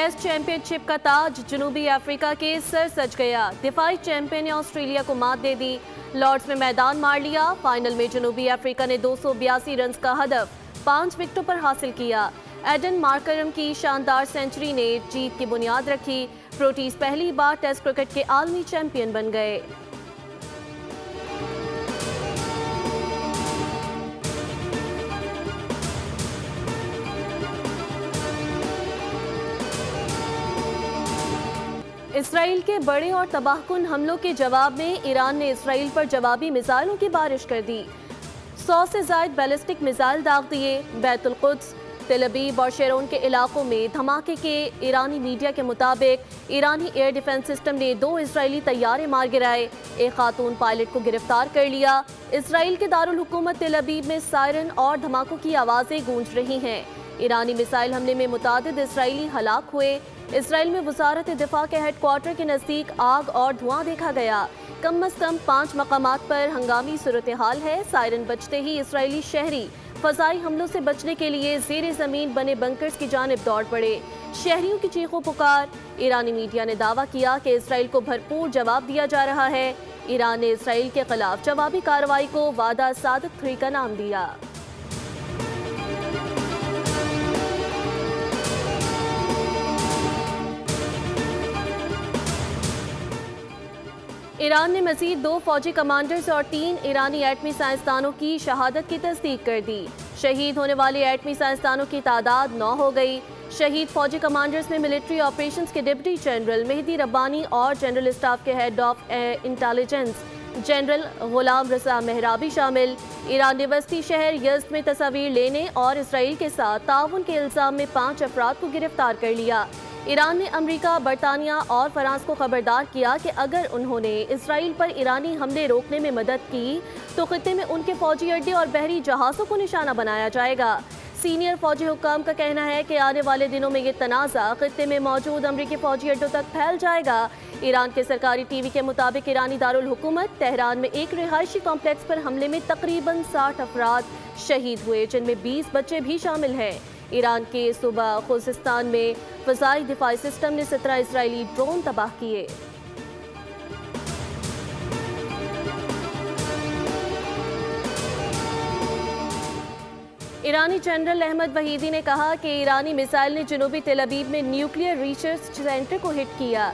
Test championship का ताज जनूबी Africa के सर सज गया। दिफाई चैंपियन ने ऑस्ट्रेलिया को मात दे दी, लॉर्ड्स में मैदान मार लिया। फाइनल में जनूबी अफ्रीका ने 282 रन का हदफ 5 विकेटों पर हासिल किया। एडन मार्करम की शानदार सेंचुरी ने जीत की बुनियाद रखी। प्रोटीज पहली बार टेस्ट क्रिकेट के आलमी चैंपियन बन गए। इसराइल के बड़े और तबाहकुन हमलों के जवाब में ईरान ने इसराइल पर जवाबी मिसाइलों की बारिश कर दी। 100 से ज्यादा बैलिस्टिक मिसाइल दाग दिए। बैतुल कुद्स, तेल अवीव और शेरोन के इलाकों में धमाके के। ईरानी मीडिया के मुताबिक ईरानी एयर डिफेंस सिस्टम ने 2 इजरायली तैयारे मार गिराए। एक खातून पायलट को गिरफ्तार कर लिया। इसराइल के दारुल हुकूमत तेल अवीव में सायरन और धमाकों की आवाजें गूंज रही हैं। ईरानी मिसाइल हमले में मुतादिद इसराइली हलाक हुए। इसराइल में वजारत दिफा के हेडक्वार्टर के नज़दीक आग और धुआं देखा गया। कम अज कम 5 मकामात पर हंगामी सूरत हाल है। सायरन बजते ही इसराइली शहरी फजाई हमलों से बचने के लिए ज़ेरे ज़मीन बने बंकर्स की जानिब दौड़ पड़े। शहरियों की चीखों पुकार। ईरानी मीडिया ने दावा किया कि इसराइल को भरपूर जवाब दिया जा रहा है। ईरान ने इसराइल के खिलाफ जवाबी कार्रवाई को वादा सादिक 3 का नाम दिया। ईरान ने मजीद 2 फौजी कमांडर्स और 3 ईरानी एटमी साइंसदानों की शहादत की तस्दीक कर दी। शहीद होने वाले एटमी साइंसदानों की तादाद 9 हो गई। शहीद फौजी कमांडर्स में मिलिट्री ऑपरेशंस के डिप्टी जनरल मेहदी रब्बानी और जनरल स्टाफ के हेड ऑफ इंटेलिजेंस जनरल गुलाम रजा मेहराबी शामिल। ईरान ने वस्ती शहर यज़्द में तस्वीर लेने और इसराइल के साथ ताउन के इल्ज़ाम में 5 अफराद को गिरफ्तार कर लिया। ईरान ने अमेरिका, बरतानिया और फ्रांस को खबरदार किया कि अगर उन्होंने इसराइल पर ईरानी हमले रोकने में मदद की तो खित्ते में उनके फौजी अड्डे और बहरी जहाज़ों को निशाना बनाया जाएगा। सीनियर फौजी हुक्काम का कहना है कि आने वाले दिनों में ये तनाज़ा खित्ते में मौजूद अमेरिकी फौजी अड्डों तक फैल जाएगा। ईरान के सरकारी टीवी के मुताबिक ईरानी दारुल हुकूमत तेहरान में एक रिहायशी कॉम्प्लेक्स पर हमले में तकरीबन 60 अफराद शहीद हुए, जिनमें 20 बच्चे भी शामिल हैं। ईरान के सूबा खुज़िस्तान में फ़ज़ाई दिफाई सिस्टम ने 17 इजरायली ड्रोन तबाह किए। ईरानी जनरल अहमद वहीदी ने कहा कि ईरानी मिसाइल ने जनूबी तेल अवीव में न्यूक्लियर रिसर्च सेंटर को हिट किया।